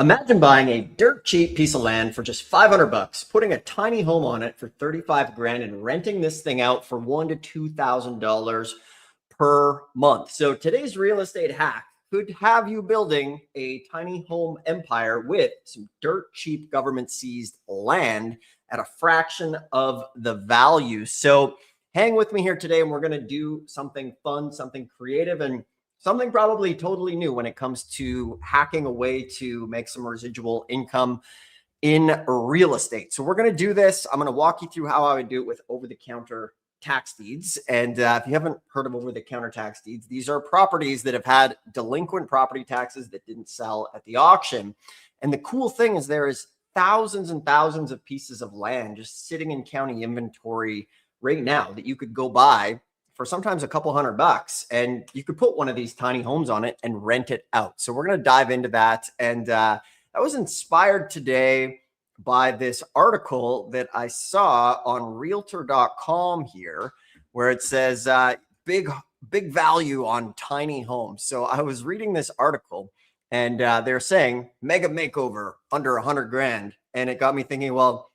Imagine buying a dirt cheap piece of land for just 500 bucks, putting a tiny home on it for 35 grand and renting this thing out for $1,000 to $2,000 per month. So today's real estate hack could have you building a tiny home empire with some dirt cheap government seized land at a fraction of the value. So hang with me here today and we're going to do something fun, something creative, and something probably totally new when it comes to hacking a way to make some residual income in real estate. So we're going to do this. I'm going to walk you through how I would do it with over-the-counter tax deeds. And if you haven't heard of over-the-counter tax deeds, these are properties that have had delinquent property taxes that didn't sell at the auction. And the cool thing is there is thousands and thousands of pieces of land just sitting in county inventory right now that you could go buy for sometimes a couple $100, and you could put one of these tiny homes on it and rent it out. So we're going to dive into that. And I was inspired today by this article that I saw on realtor.com here, where it says big value on tiny homes. So I was reading this article and they're saying mega makeover under 100 grand. And it got me thinking, well,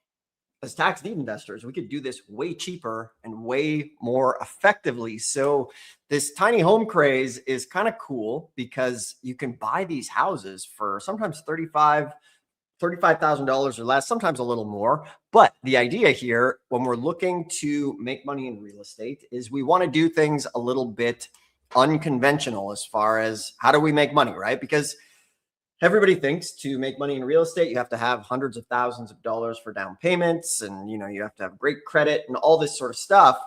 as tax deed investors, we could do this way cheaper and way more effectively. So this tiny home craze is kind of cool because you can buy these houses for sometimes $35,000 or less, sometimes a little more. But the idea here, when we're looking to make money in real estate, is we want to do things a little bit unconventional as far as how do we make money, right? Because everybody thinks to make money in real estate, you have to have hundreds of thousands of dollars for down payments, and you have to have great credit and all this sort of stuff.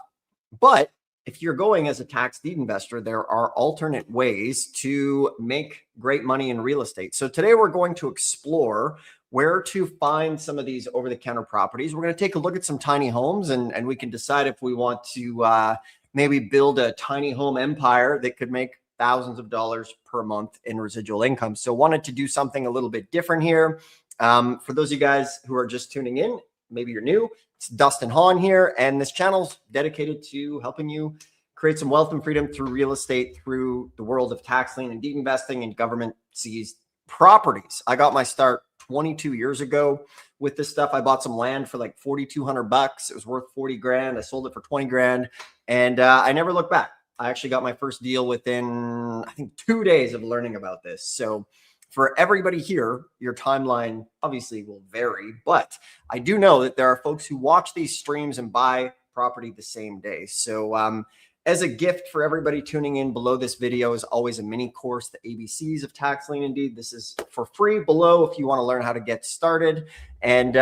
But if you're going as a tax deed investor, there are alternate ways to make great money in real estate. So today we're going to explore where to find some of these over-the-counter properties. We're going to take a look at some tiny homes, and we can decide if we want to maybe build a tiny home empire that could make thousands of dollars per month in residual income. So wanted to do something a little bit different here. For those of you guys who are just tuning in, maybe you're new, it's Dustin Hahn here, and this channel's dedicated to helping you create some wealth and freedom through real estate, through the world of tax lien and deed investing and government seized properties. I got my start 22 years ago with this stuff. I bought some land for like 4,200 bucks. It was worth 40 grand. I sold it for 20 grand, and I never looked back. I actually got my first deal within, I think, 2 days of learning about this. So for everybody here, your timeline obviously will vary, but I do know that there are folks who watch these streams and buy property the same day. So as a gift for everybody tuning in, below this video is always a mini course, the ABCs of Tax Lien Deeds. This is for free below if you want to learn how to get started. And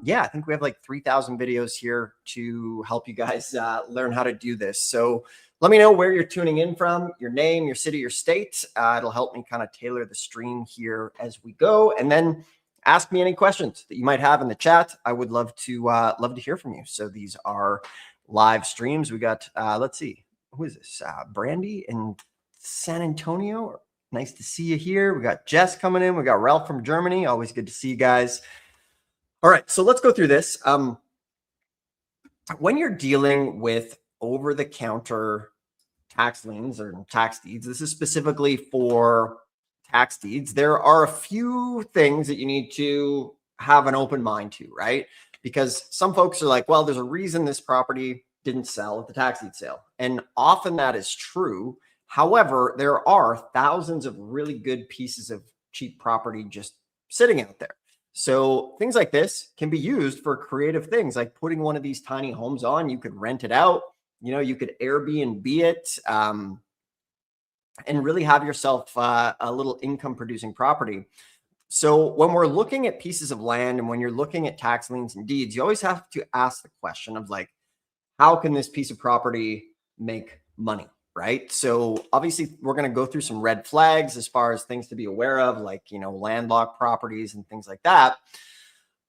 yeah, I think we have like 3,000 videos here to help you guys learn how to do this. So let me know where you're tuning in from, your name, your city, your state. It'll help me kind of tailor the stream here as we go. And then ask me any questions that you might have in the chat. I would love to hear from you. So these are live streams. We got, let's see, who is this? Brandy in San Antonio. Nice to see you here. We got Jess coming in. We got Ralph from Germany. Always good to see you guys. All right, so let's go through this. When you're dealing with over-the-counter tax liens or tax deeds, this is specifically for tax deeds, there are a few things that you need to have an open mind to, right? Because some folks are like, well, there's a reason this property didn't sell at the tax deed sale. And often that is true. However, there are thousands of really good pieces of cheap property just sitting out there. So things like this can be used for creative things, like putting one of these tiny homes on. You could rent it out. You could Airbnb it and really have yourself a little income producing property. So when we're looking at pieces of land and when you're looking at tax liens and deeds, you always have to ask the question of like, how can this piece of property make money, right? So obviously we're going to go through some red flags as far as things to be aware of, like, landlocked properties and things like that.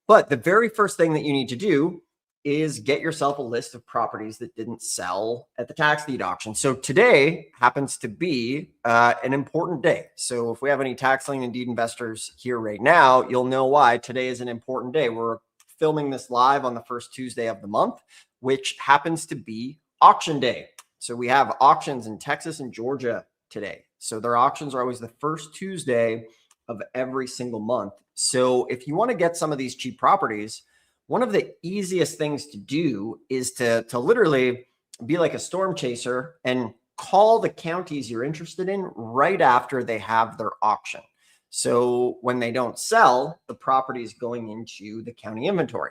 But the very first thing that you need to do is get yourself a list of properties that didn't sell at the tax deed auction. So today happens to be an important day. So if we have any tax lien and deed investors here right now, you'll know why today is an important day. We're filming this live on the first Tuesday of the month, which happens to be auction day. So we have auctions in Texas and Georgia today. So their auctions are always the first Tuesday of every single month. So if you want to get some of these cheap properties, one of the easiest things to do is to literally be like a storm chaser and call the counties you're interested in right after they have their auction. So when they don't sell, the property is going into the county inventory.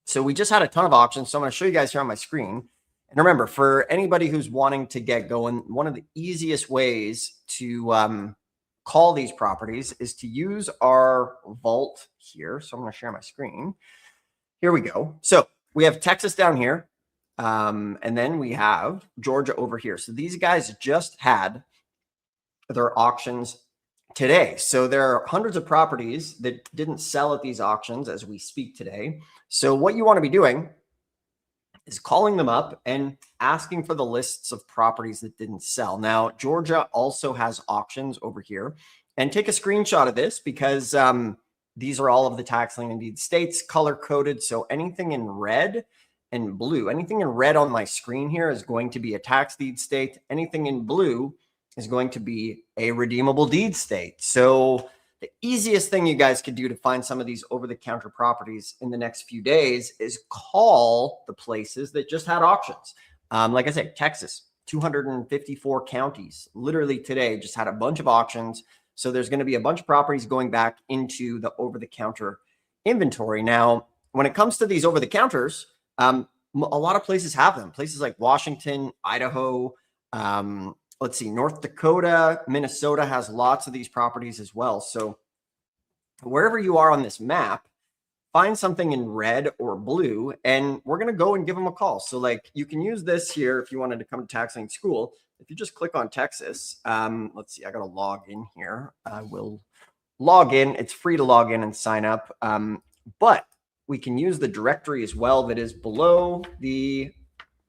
So we just had a ton of auctions. So I'm going to show you guys here on my screen. And remember, for anybody who's wanting to get going, one of the easiest ways to call these properties is to use our vault here. So I'm going to share my screen. Here we go. So we have Texas down here. And then we have Georgia over here. So these guys just had their auctions today. So there are hundreds of properties that didn't sell at these auctions as we speak today. So what you want to be doing is calling them up and asking for the lists of properties that didn't sell. Now, Georgia also has auctions over here. And take a screenshot of this because these are all of the tax lien deed states color coded. So anything in red and blue, anything in red on my screen here is going to be a tax deed state. Anything in blue is going to be a redeemable deed state. So the easiest thing you guys could do to find some of these over-the-counter properties in the next few days is call the places that just had auctions. Like I said, Texas, 254 counties, literally today just had a bunch of auctions. So there's going to be a bunch of properties going back into the over-the-counter inventory. Now, when it comes to these over-the-counters, a lot of places have them. Places like Washington, Idaho, let's see, North Dakota, Minnesota has lots of these properties as well. So wherever you are on this map, find something in red or blue, and we're going to go and give them a call. So like you can use this here if you wanted to come to Tax Lien School. If you just click on Texas, let's see, I got to log in here. I will log in. It's free to log in and sign up. But we can use the directory as well that is below the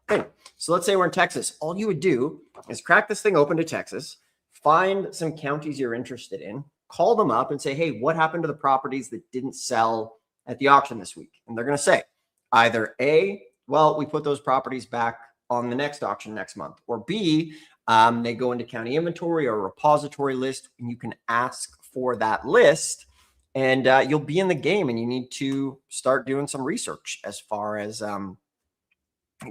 thing. So let's say we're in Texas. All you would do is crack this thing open to Texas, find some counties you're interested in, call them up and say, hey, what happened to the properties that didn't sell at the auction this week? And they're going to say either A, well, we put those properties back on the next auction next month, or B, they go into county inventory or repository list, and you can ask for that list, and you'll be in the game. And you need to start doing some research as far as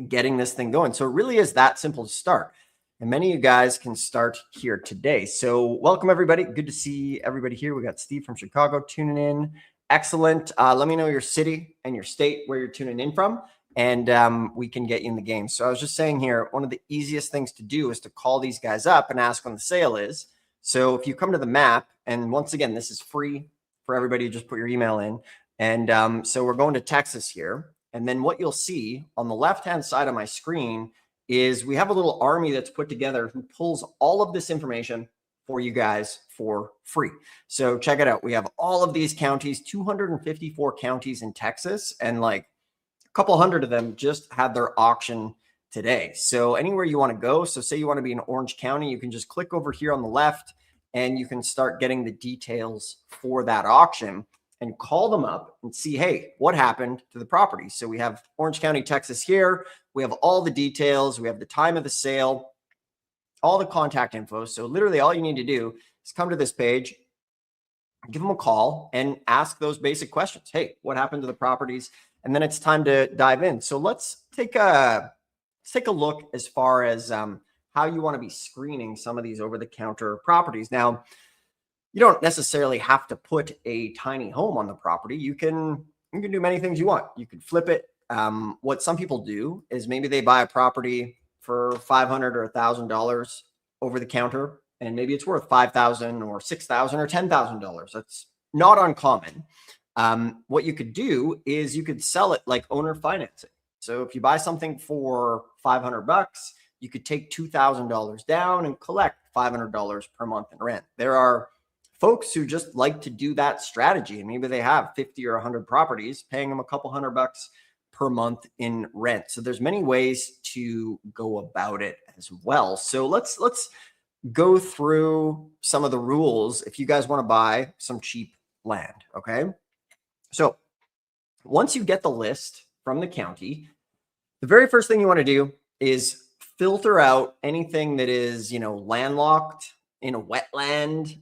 getting this thing going. So it really is that simple to start. And many of you guys can start here today. So welcome, everybody. Good to see everybody here. We got Steve from Chicago tuning in. Excellent. Let me know your city and your state where you're tuning in from, and we can get you in the game. So I was just saying here, one of the easiest things to do is to call these guys up and ask when the sale is. So if you come to the map, and once again, this is free for everybody to just put your email in. And so we're going to Texas here. And then what you'll see on the left-hand side of my screen is we have a little army that's put together who pulls all of this information for you guys for free. So check it out. We have all of these counties, 254 counties in Texas, and like a couple hundred of them just had their auction today. So anywhere you want to go, so say you want to be in Orange County, you can just click over here on the left and you can start getting the details for that auction and call them up and see, hey, what happened to the property? So we have Orange County, Texas here. We have all the details. We have the time of the sale, all the contact info. So literally all you need to do is come to this page, give them a call and ask those basic questions. Hey, what happened to the properties? And then it's time to dive in. So let's take a look as far as how you want to be screening some of these over-the-counter properties. Now, you don't necessarily have to put a tiny home on the property. You can do many things you want. You could flip it. What some people do is maybe they buy a property for $500 or $1,000 over the counter, and maybe it's worth $5,000 or $6,000 or $10,000. That's not uncommon. What you could do is you could sell it like owner financing. So if you buy something for $500, you could take $2,000 down and collect $500 per month in rent. There are folks who just like to do that strategy, and maybe they have 50 or 100 properties, paying them a couple $100 per month in rent. So there's many ways to go about it as well. So let's go through some of the rules if you guys want to buy some cheap land. Okay. So once you get the list from the county, the very first thing you want to do is filter out anything that is, landlocked in a wetland,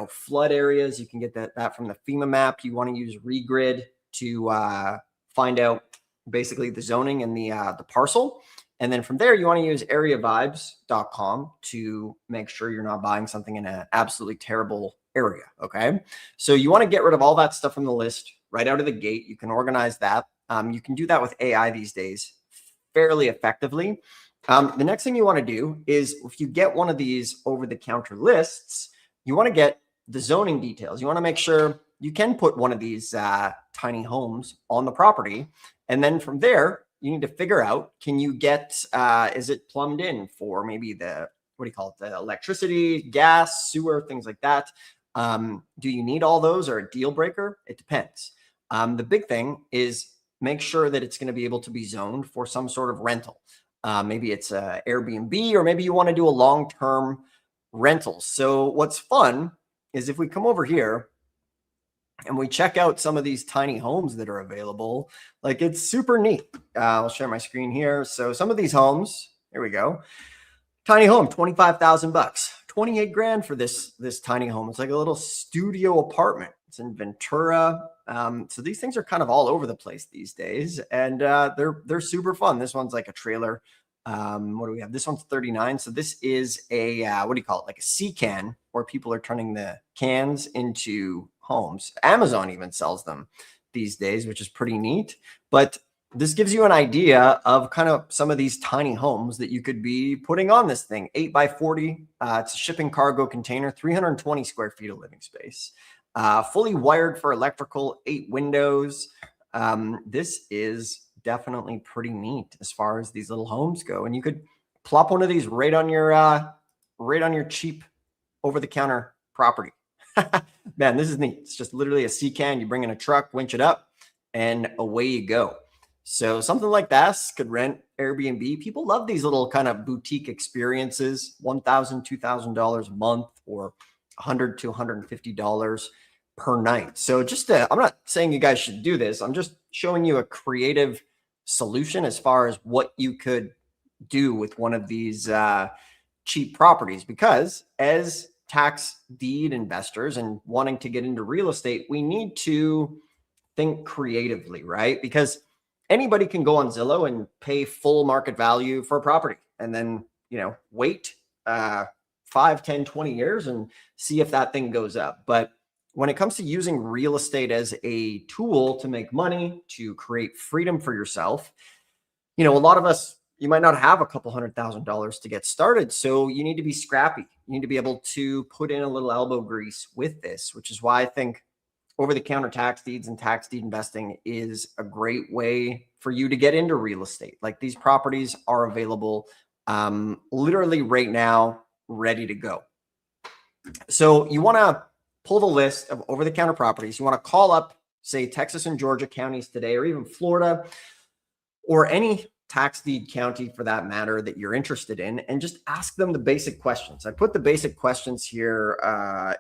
flood areas. You can get that from the FEMA map. You want to use Regrid to find out basically the zoning and the parcel. And then from there, you want to use areavibes.com to make sure you're not buying something in an absolutely terrible area. Okay. So you want to get rid of all that stuff from the list right out of the gate. You can organize that. You can do that with AI these days fairly effectively. The next thing you want to do is, if you get one of these over-the-counter lists, you want to get the zoning details. You want to make sure you can put one of these tiny homes on the property. And then from there, you need to figure out, can you get, is it plumbed in for maybe the electricity, gas, sewer, things like that. Do you need all those, or a deal breaker? It depends. The big thing is make sure that it's going to be able to be zoned for some sort of rental. Maybe it's a Airbnb, or maybe you want to do a long-term rental. So what's fun is if we come over here and we check out some of these tiny homes that are available, like, it's super neat. I'll share my screen here. So some of these homes, here we go. Tiny home, $25,000, 28 grand for this tiny home. It's like a little studio apartment. It's in Ventura. So these things are kind of all over the place these days, and they're super fun. This one's like a trailer. What do we have? This one's 39. So this is a like a sea can, where people are turning the cans into homes. Amazon even sells them these days, which is pretty neat. But this gives you an idea of kind of some of these tiny homes that you could be putting on this thing. 8x40. It's a shipping cargo container, 320 square feet of living space. Fully wired for electrical, 8 windows. This is definitely pretty neat as far as these little homes go. And you could plop one of these right on your cheap over-the-counter property. Man, this is neat. It's just literally a sea can. You bring in a truck, winch it up, and away you go. So something like this could rent Airbnb. People love these little kind of boutique experiences, $1,000, $2,000 a month, or $100 to $150 per night. So I'm not saying you guys should do this. I'm just showing you a creative solution as far as what you could do with one of these cheap properties, because as tax deed investors and wanting to get into real estate, we need to think creatively, right? Because anybody can go on Zillow and pay full market value for a property, and then, wait 5, 10, 20 years and see if that thing goes up. But when it comes to using real estate as a tool to make money, to create freedom for yourself, a lot of us, you might not have a couple $100,000 to get started. So you need to be scrappy. You need to be able to put in a little elbow grease with this, which is why I think over-the-counter tax deeds and tax deed investing is a great way for you to get into real estate. Like, these properties are available literally right now, ready to go. So you want to pull the list of over-the-counter properties. You want to call up, say, Texas and Georgia counties today, or even Florida, or any tax deed county for that matter that you're interested in, and just ask them the basic questions. I put the basic questions here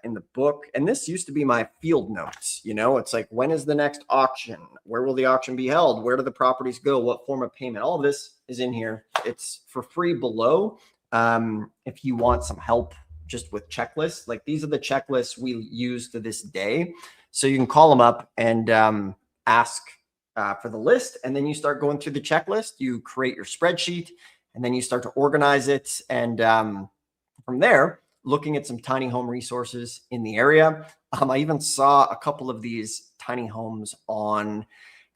in the book, and this used to be my field notes. It's like, when is the next auction? Where will the auction be held? Where do the properties go? What form of payment? All of this is in here. It's for free below. If you want some help just with checklists, like, these are the checklists we use to this day. So you can call them up and ask for the list, and then you start going through the checklist. You create your spreadsheet, and then you start to organize it. And from there, looking at some tiny home resources in the area. I even saw a couple of these tiny homes on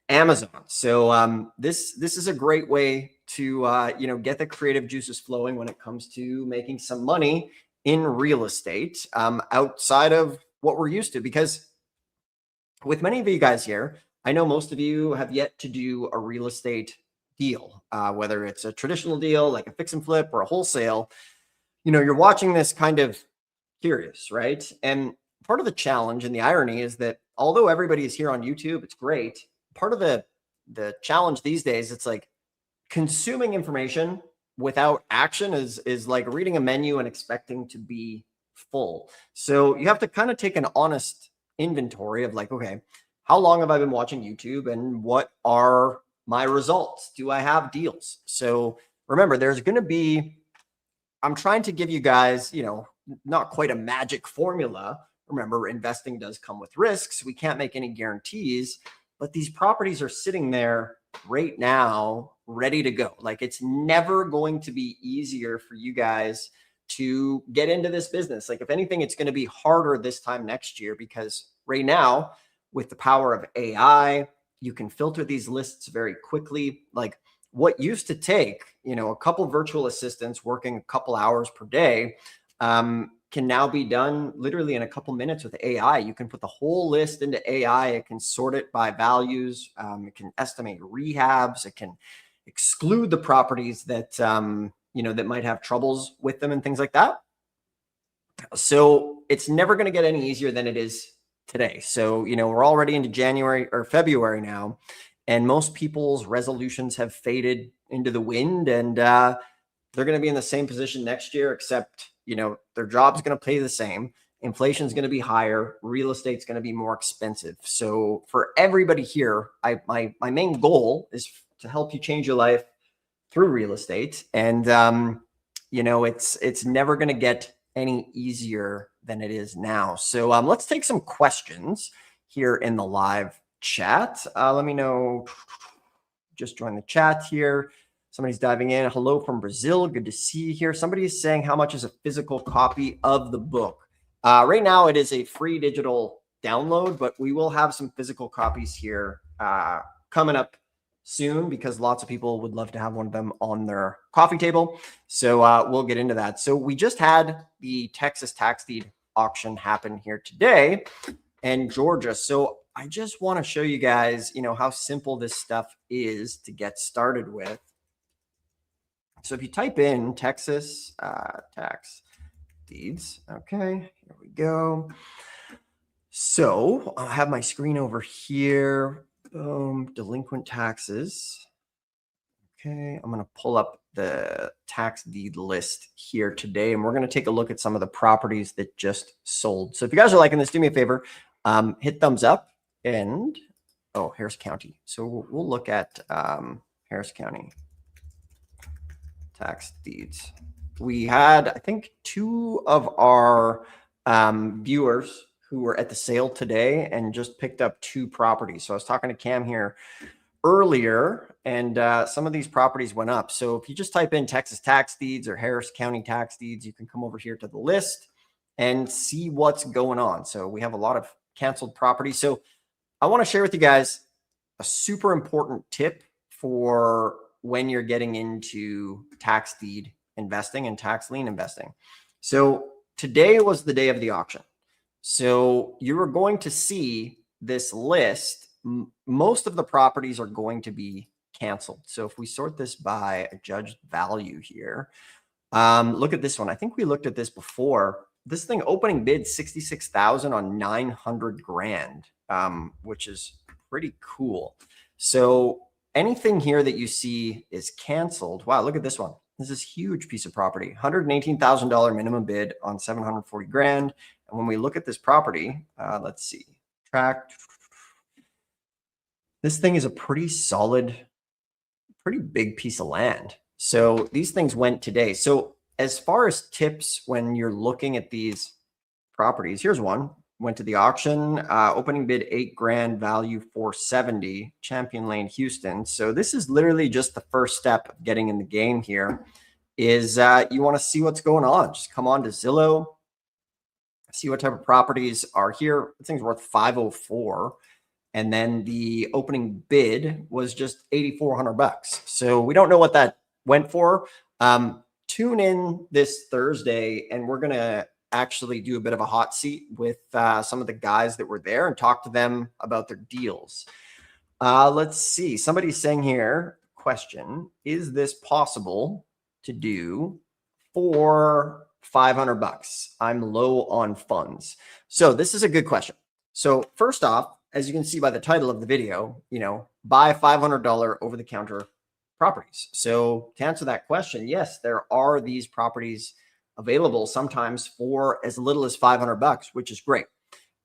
Amazon. So this is a great way to get the creative juices flowing when it comes to making some money in real estate outside of what we're used to. Because with many of you guys here, I know most of you have yet to do a real estate deal, whether it's a traditional deal like a fix and flip or a wholesale. You're watching this kind of curious, right? And part of the challenge and the irony is that although everybody is here on YouTube, it's great. Part of the challenge these days, it's like consuming information without action is like reading a menu and expecting to be full. So you have to kind of take an honest inventory of like, okay, how long have I been watching YouTube, and what are my results? Do I have deals? So remember, there's going to be, I'm trying to give you guys, not quite a magic formula. Remember, investing does come with risks. We can't make any guarantees, but these properties are sitting there right now, ready to go. Like, it's never going to be easier for you guys to get into this business. Like, if anything, it's going to be harder this time next year, because right now, with the power of AI, you can filter these lists very quickly. Like, what used to take, a couple virtual assistants working a couple hours per day, can now be done literally in a couple minutes with AI. You can put the whole list into AI. It can sort it by values. It can estimate rehabs. It can exclude the properties that, that might have troubles with them and things like that. So it's never going to get any easier than it is today. So, we're already into January or February now, and most people's resolutions have faded into the wind, and they're going to be in the same position next year, except, their job's going to pay the same. Inflation's going to be higher. Real estate's going to be more expensive. So for everybody here, my main goal is to help you change your life through real estate. And, it's never going to get any easier than it is now. So let's take some questions here in the live chat. Let me know. Just join the chat here. Somebody's diving in. Hello from Brazil. Good to see you here. Somebody is saying, how much is a physical copy of the book? Right now, it is a free digital download, but we will have some physical copies here coming up soon, because lots of people would love to have one of them on their coffee table. So we'll get into that. So we just had the Texas tax deed auction happen here today in Georgia. So I just want to show you guys, how simple this stuff is to get started with. So if you type in Texas tax deeds, okay, here we go. So I'll have my screen over here. Boom, delinquent taxes. Okay, I'm going to pull up the tax deed list here today, and we're going to take a look at some of the properties that just sold. So if you guys are liking this, do me a favor, hit thumbs up. And Harris County. So we'll look at Harris County tax deeds. We had, I think, 2 of our viewers who were at the sale today and just picked up 2 properties. So I was talking to Cam here earlier, and some of these properties went up. So if you just type in Texas tax deeds or Harris County tax deeds, you can come over here to the list and see what's going on. So we have a lot of canceled properties. So I want to share with you guys a super important tip for when you're getting into tax deed investing and tax lien investing. So today was the day of the auction. So you are going to see this list. Most of the properties are going to be canceled. So if we sort this by a judged value here, look at this one. I think we looked at this before. This thing opening bid 66,000 on 900 grand, which is pretty cool. So anything here that you see is canceled. Wow, look at this one. This is a huge piece of property, $118,000 minimum bid on 740 grand. And when we look at this property, let's see, tract. This thing is a pretty solid, pretty big piece of land. So these things went today. So as far as tips when you're looking at these properties, here's one. Went to the auction, opening bid 8 grand, value 470, Champion Lane, Houston. So this is literally just the first step of getting in the game here. Is you want to see what's going on. Just come on to Zillow, see what type of properties are here. This thing's worth 504. And then the opening bid was just $8,400. So we don't know what that went for. Tune in this Thursday, and we're going to actually do a bit of a hot seat with some of the guys that were there and talk to them about their deals. Let's see. Somebody's saying here, question, is this possible to do for $500? I'm low on funds. So this is a good question. So first off, as you can see by the title of the video, buy $500 over-the-counter properties. So to answer that question, yes, there are these properties available sometimes for as little as $500, which is great.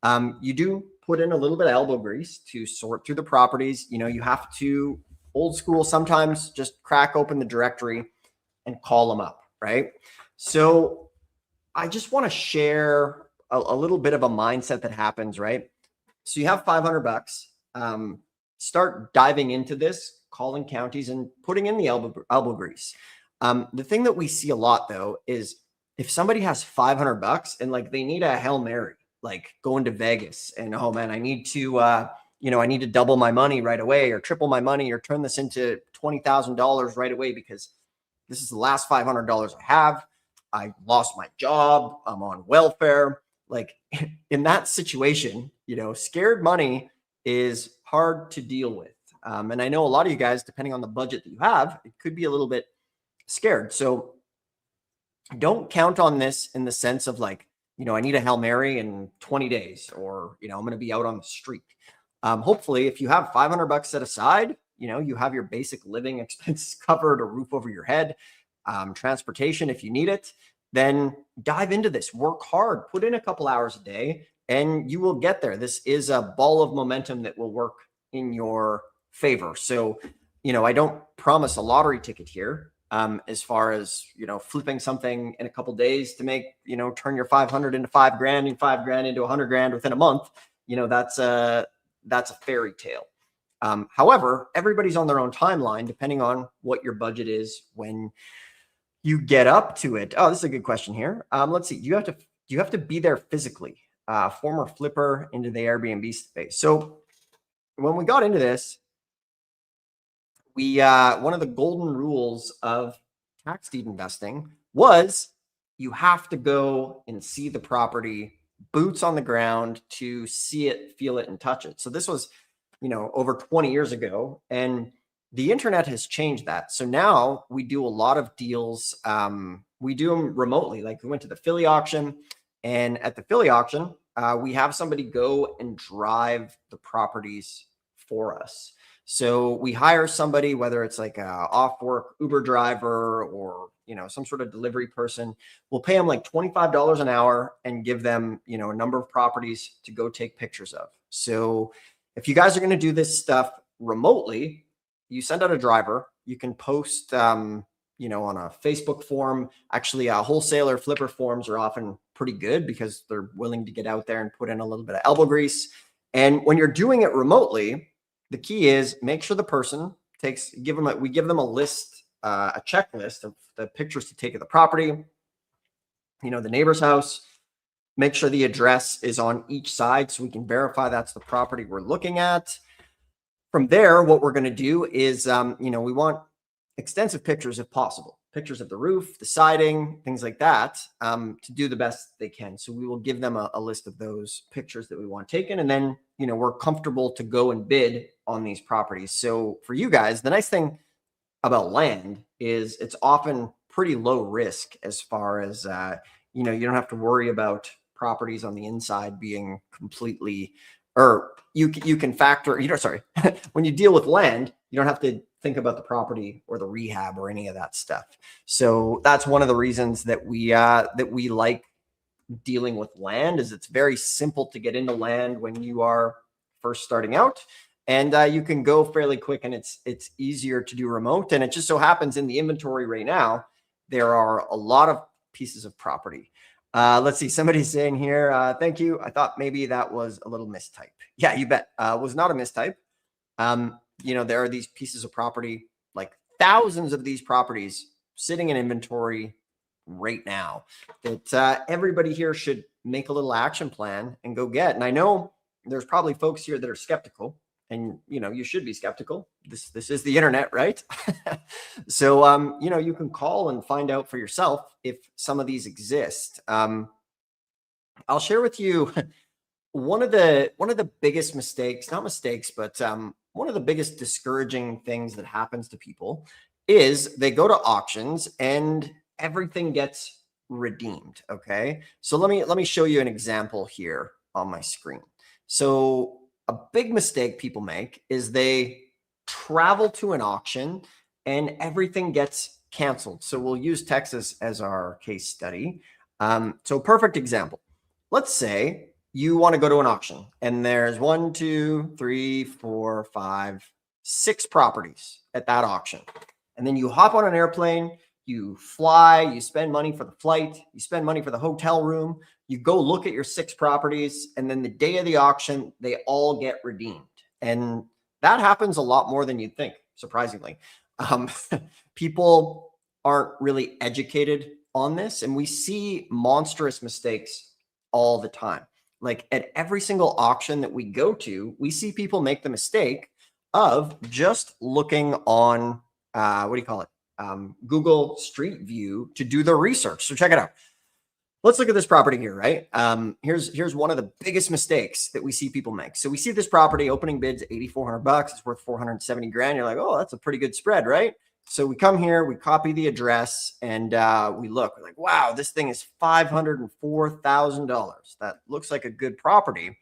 You do put in a little bit of elbow grease to sort through the properties. You have to, old school, sometimes just crack open the directory and call them up, right? So I just want to share a little bit of a mindset that happens, right? So you have 500 bucks. Start diving into this, calling counties and putting in the elbow grease. The thing that we see a lot though is if somebody has 500 bucks and like they need a Hail Mary, like going to Vegas and, oh man, I need to, I need to double my money right away or triple my money or turn this into $20,000 right away because this is the last $500 I have. I lost my job. I'm on welfare. Like in that situation, scared money is hard to deal with. And I know a lot of you guys, depending on the budget that you have, it could be a little bit scared. So don't count on this in the sense of like, I need a Hail Mary in 20 days or, I'm going to be out on the street. Hopefully, if you have 500 bucks set aside, you have your basic living expenses covered, a roof over your head, transportation if you need it, then dive into this, work hard, put in a couple hours a day, and you will get there. This is a ball of momentum that will work in your favor. So, I don't promise a lottery ticket here. As far as, flipping something in a couple days to make, turn your 500 into $5,000 and $5,000 into $100,000 within a month, that's a fairy tale. However, everybody's on their own timeline, depending on what your budget is when you get up to it. Oh, this is a good question here. Let's see. You have to be there physically. Former flipper into the Airbnb space. So when we got into this, we one of the golden rules of tax deed investing was you have to go and see the property, boots on the ground to see it, feel it, and touch it. So this was, over 20 years ago, and the internet has changed that. So now we do a lot of deals. We do them remotely. Like we went to the Philly auction, and at the Philly auction, we have somebody go and drive the properties for us. So we hire somebody, whether it's like a off work Uber driver or, some sort of delivery person. We'll pay them like $25 an hour and give them, a number of properties to go take pictures of. So if you guys are going to do this stuff remotely, you send out a driver. You can post, on a Facebook forum. Actually, wholesaler flipper forums are often pretty good because they're willing to get out there and put in a little bit of elbow grease. And when you're doing it remotely, the key is make sure the person we give them a list, a checklist of the pictures to take of the property, the neighbor's house, make sure the address is on each side so we can verify that's the property we're looking at. From there, what we're going to do is, we want extensive pictures if possible, pictures of the roof, the siding, things like that, to do the best they can. So we will give them a list of those pictures that we want taken. And then, we're comfortable to go and bid on these properties. So for you guys, the nice thing about land is it's often pretty low risk as far as, you don't have to worry about properties on the inside being completely, or you can factor, when you deal with land, you don't have to think about the property or the rehab or any of that stuff. So that's one of the reasons that we like dealing with land is it's very simple to get into land when you are first starting out, and you can go fairly quick, and it's easier to do remote. And it just so happens in the inventory right now, there are a lot of pieces of property. Let's see. Somebody's saying here, thank you. I thought maybe that was a little mistype. Yeah, you bet. Was not a mistype. There are these pieces of property, like thousands of these properties sitting in inventory right now that everybody here should make a little action plan and go get. And I know there's probably folks here that are skeptical, and you should be skeptical. This is the internet, right? So you can call and find out for yourself if some of these exist. I'll share with you one of the biggest mistakes, not mistakes, but one of the biggest discouraging things that happens to people is they go to auctions and everything gets redeemed. Okay. So let me show you an example here on my screen. So a big mistake people make is they travel to an auction and everything gets canceled. So we'll use Texas as our case study. So perfect example. Let's say you want to go to an auction and there's 1, 2, 3, 4, 5, 6 properties at that auction. And then you hop on an airplane, You fly, you spend money for the flight, you spend money for the hotel room, you go look at your 6 properties, and then the day of the auction, they all get redeemed. And that happens a lot more than you'd think, surprisingly. Um, People aren't really educated on this, and we see monstrous mistakes all the time. Like at every single auction that we go to, we see people make the mistake of just looking on, what do you call it? Google Street View to do the research. So check it out. Let's look at this property here, right? Here's one of the biggest mistakes that we see people make. So we see this property, opening bids $8,400. It's worth 470 grand. You're like, oh, that's a pretty good spread, right? So we come here, we copy the address, and we look. We're like, wow, this thing is $504,000. That looks like a good property.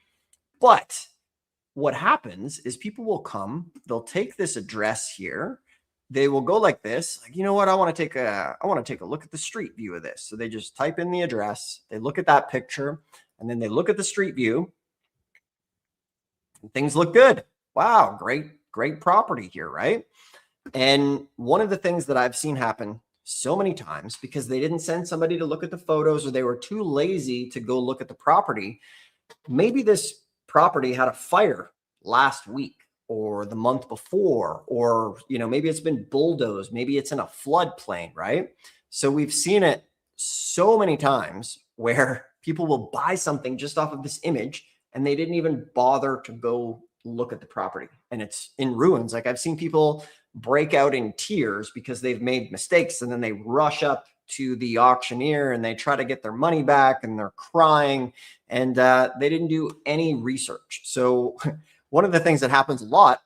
But what happens is people will come, they'll take this address here, they will go like this, like, you know what, I want to take a look at the street view of this. So they just type in the address, they look at that picture, and then they look at the street view, and things look good. Wow, great property here, right? And one of the things that I've seen happen so many times, because they didn't send somebody to look at the photos, or they were too lazy to go look at the property, maybe this property had a fire last week or the month before, or, you know, maybe it's been bulldozed, maybe it's in a floodplain, right? So we've seen it so many times where people will buy something just off of this image and they didn't even bother to go look at the property, and it's in ruins. Like I've seen people break out in tears because they've made mistakes, and then they rush up to the auctioneer and they try to get their money back, and they're crying, and they didn't do any research. So one of the things that happens a lot,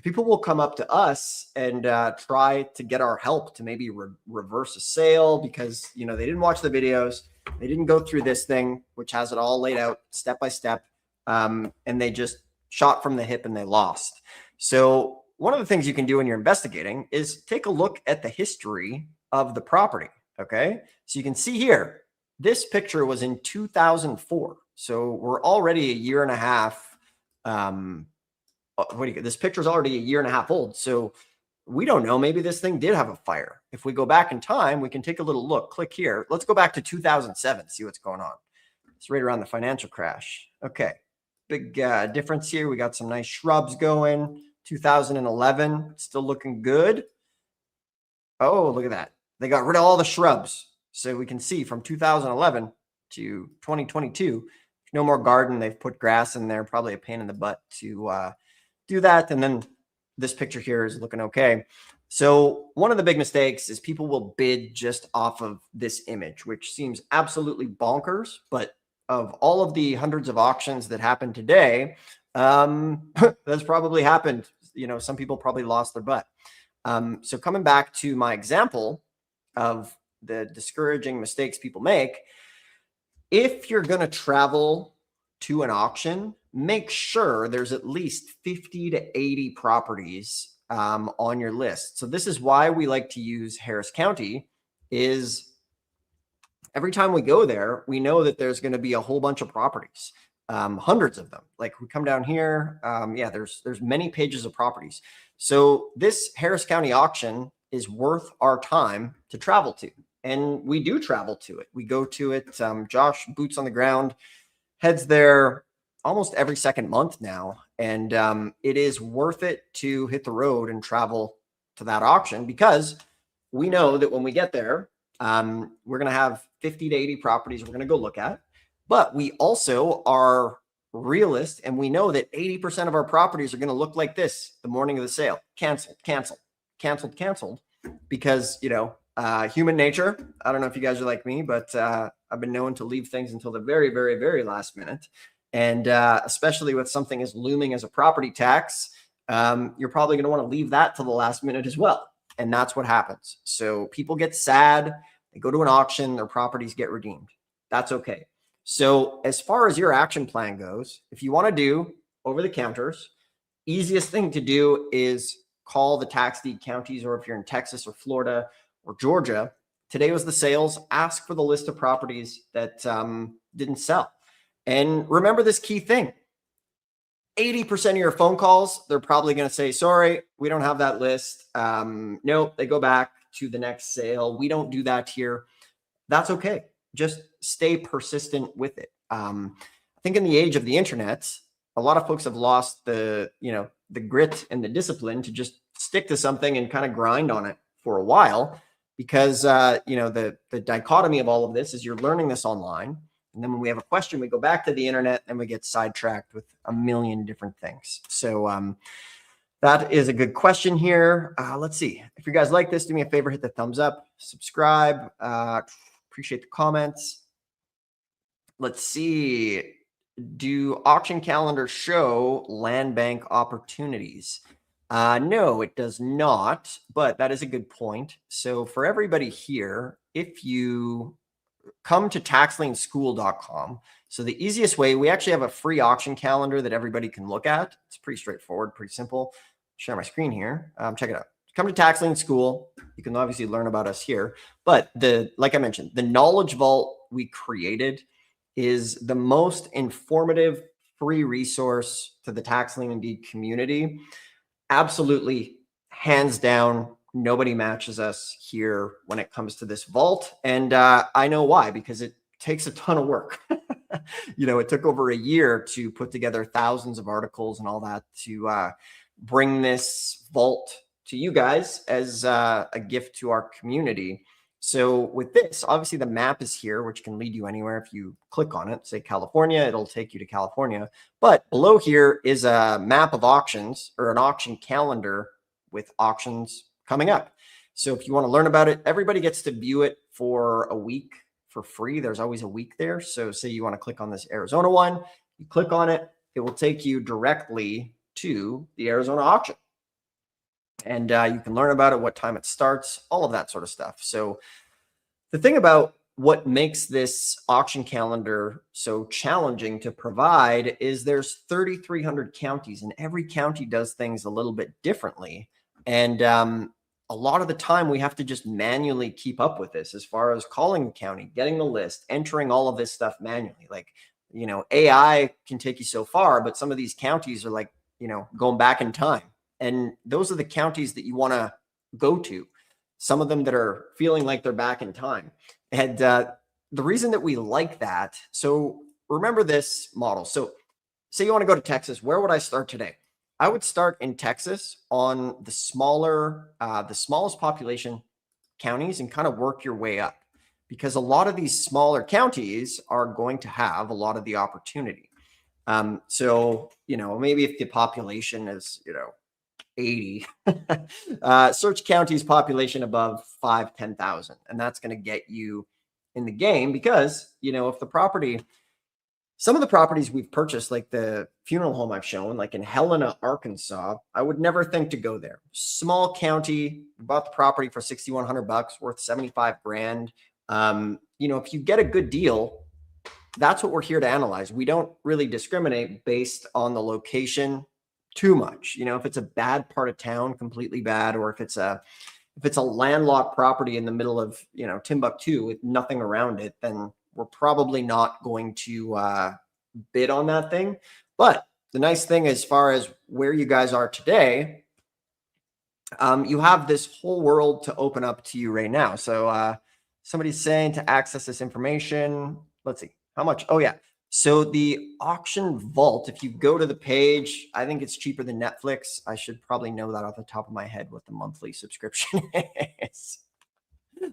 people will come up to us and try to get our help to maybe reverse a sale because, you know, they didn't watch the videos, they didn't go through this thing, which has it all laid out step by step, and they just shot from the hip and they lost. So one of the things you can do when you're investigating is take a look at the history of the property. Okay. So you can see here, this picture was in 2004. So we're already a year and a half. This picture is already a year and a half old. So we don't know, maybe this thing did have a fire. If we go back in time, we can take a little look. Click here. Let's go back to 2007, see what's going on. It's right around the financial crash. Okay. Big difference here. We got some nice shrubs going. 2011, still looking good. Oh, look at that. They got rid of all the shrubs. So we can see from 2011 to 2022, no more garden. They've put grass in there, probably a pain in the butt to do that. And then this picture here is looking okay. So one of the big mistakes is people will bid just off of this image, which seems absolutely bonkers. But of all of the hundreds of auctions that happen today, that's probably happened. You know, some people probably lost their butt. So coming back to my example of the discouraging mistakes people make, if you're going to travel to an auction, make sure there's at least 50 to 80 properties on your list. So this is why we like to use Harris County. Is every time we go there, we know that there's going to be a whole bunch of properties. Hundreds of them. Like we come down here, yeah, there's many pages of properties. So this Harris County auction is worth our time to travel to, and we do travel to it. We go to it. Josh, boots on the ground, heads there almost every second month now, and it is worth it to hit the road and travel to that auction, because we know that when we get there, we're going to have 50 to 80 properties we're going to go look at. But we also are realists, and we know that 80% of our properties are going to look like this the morning of the sale. Canceled, because, you know, human nature. I don't know if you guys are like me, but I've been known to leave things until the very, very, very last minute. And especially with something as looming as a property tax, you're probably going to want to leave that till the last minute as well. And that's what happens. So people get sad. They go to an auction, their properties get redeemed. That's okay. So as far as your action plan goes, if you want to do over the counters, easiest thing to do is call the tax deed counties, or if you're in Texas or Florida or Georgia, today was the sales, ask for the list of properties that didn't sell. And remember this key thing, 80% of your phone calls, they're probably going to say, sorry, we don't have that list. Nope, they go back, to the next sale. We don't do that here. That's okay. Just stay persistent with it. I think in the age of the internet, a lot of folks have lost the grit and the discipline to just stick to something and kind of grind on it for a while, because the dichotomy of all of this is you're learning this online, and then when we have a question, we go back to the internet and we get sidetracked with a million different things. So that is a good question here. Let's see. If you guys like this, do me a favor, hit the thumbs up, subscribe. Appreciate the comments. Let's see. Do auction calendars show land bank opportunities? No, it does not, but that is a good point. So for everybody here, if you come to taxlienschool.com, so the easiest way, we actually have a free auction calendar that everybody can look at. It's pretty straightforward, pretty simple. Share my screen here. Check it out. Come to Tax Lien School. You can obviously learn about us here, but like I mentioned, the knowledge vault we created is the most informative free resource to the Tax Lien and Deed community. Absolutely, hands down, nobody matches us here when it comes to this vault. And I know why, because it takes a ton of work. It took over a year to put together thousands of articles and all that to bring this vault to you guys as a gift to our community. So with this, obviously the map is here, which can lead you anywhere. If you click on it, say California, it'll take you to California. But below here is a map of auctions, or an auction calendar with auctions coming up. So if you want to learn about it, everybody gets to view it for a week for free. There's always a week there. So say you want to click on this Arizona one, you click on it, it will take you directly to the Arizona auction. And you can learn about it, what time it starts, all of that sort of stuff. So the thing about what makes this auction calendar so challenging to provide is there's 3,300 counties, and every county does things a little bit differently. And a lot of the time we have to just manually keep up with this, as far as calling the county, getting the list, entering all of this stuff manually. Like, AI can take you so far, but some of these counties are like, going back in time. And those are the counties that you want to go to. Some of them that are feeling like they're back in time. And the reason that we like that, so remember this model. So say you want to go to Texas, where would I start today? I would start in Texas on the smallest population counties and kind of work your way up, because a lot of these smaller counties are going to have a lot of the opportunity. So, maybe if the population is, 80, search counties population above 10,000. And that's going to get you in the game, because, if some of the properties we've purchased, like the funeral home I've shown, like in Helena, Arkansas, I would never think to go there. Small county, bought the property for $6,100, worth 75 grand. If you get a good deal, that's what we're here to analyze. We don't really discriminate based on the location too much. If it's a bad part of town, completely bad, or if it's a landlocked property in the middle of, Timbuktu with nothing around it, then we're probably not going to bid on that thing. But the nice thing, as far as where you guys are today, you have this whole world to open up to you right now. So somebody's saying to access this information, let's see, how much? Oh yeah. So the auction vault, if you go to the page, I think it's cheaper than Netflix. I should probably know that off the top of my head what the monthly subscription is.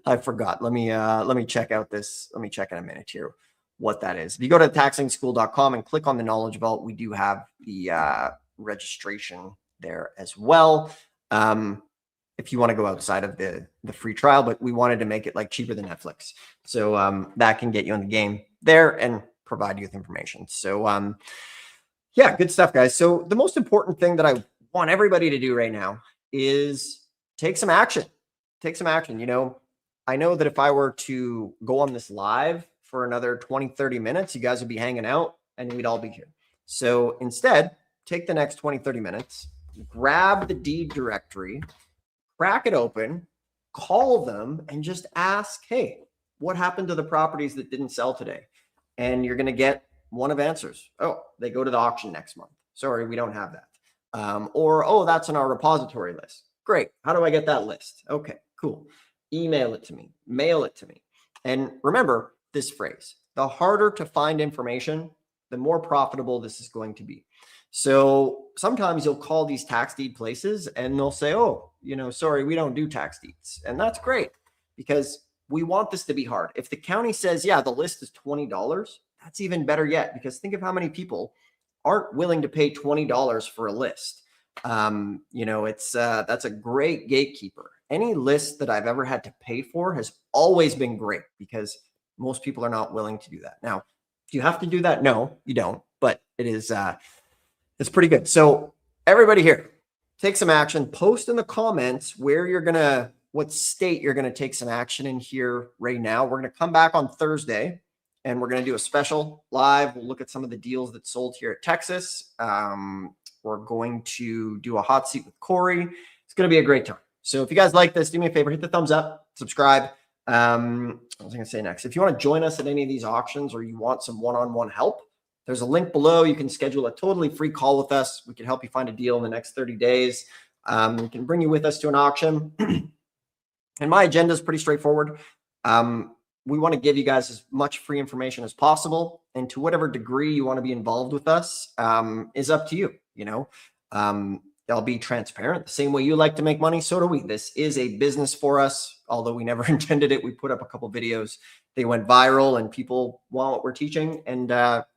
I forgot. Let me check out this. Let me check in a minute here what that is. If you go to taxlienschool.com and click on the knowledge vault, we do have the registration there as well. If you want to go outside of the free trial, but we wanted to make it like cheaper than Netflix. So that can get you in the game there and provide you with information. So yeah, good stuff, guys. So the most important thing that I want everybody to do right now is take some action. Take some action. I know that if I were to go on this live for another 20, 30 minutes, you guys would be hanging out and we'd all be here. So instead, take the next 20, 30 minutes, grab the deed directory, crack it open, call them, and just ask, hey, what happened to the properties that didn't sell today? And you're going to get one of answers. Oh, they go to the auction next month. Sorry, we don't have that. Or, oh, that's on our repository list. Great. How do I get that list? Okay, cool. email it to me, mail it to me. And remember this phrase, the harder to find information, the more profitable this is going to be. So sometimes you'll call these tax deed places and they'll say, oh, sorry, we don't do tax deeds. And that's great because we want this to be hard. If the county says, yeah, the list is $20, that's even better yet, because think of how many people aren't willing to pay $20 for a list. That's a great gatekeeper. Any list that I've ever had to pay for has always been great because most people are not willing to do that. Now, do you have to do that? No, you don't, but it's pretty good. So everybody here, take some action, post in the comments what state you're going to take some action in here right now. We're going to come back on Thursday and we're going to do a special live. We'll look at some of the deals that sold here at Texas. We're going to do a hot seat with Corey. It's going to be a great time. So if you guys like this, do me a favor, hit the thumbs up, subscribe. What was I going to say next? If you want to join us at any of these auctions or you want some one-on-one help, there's a link below. You can schedule a totally free call with us. We can help you find a deal in the next 30 days. We can bring you with us to an auction. And my agenda is pretty straightforward. We want to give you guys as much free information as possible. And to whatever degree you want to be involved with us is up to you. I'll be transparent. The same way you like to make money, so do we. This is a business for us. Although we never intended it. We put up a couple videos. They went viral and people want what we're teaching, and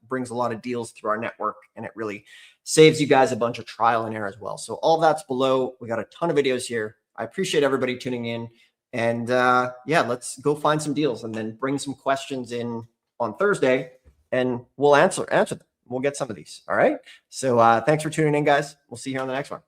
brings a lot of deals through our network. And it really saves you guys a bunch of trial and error as well. So all that's below. We got a ton of videos here. I appreciate everybody tuning in. And yeah, let's go find some deals and then bring some questions in on Thursday and we'll answer them. We'll get some of these. All right. So thanks for tuning in, guys. We'll see you on the next one.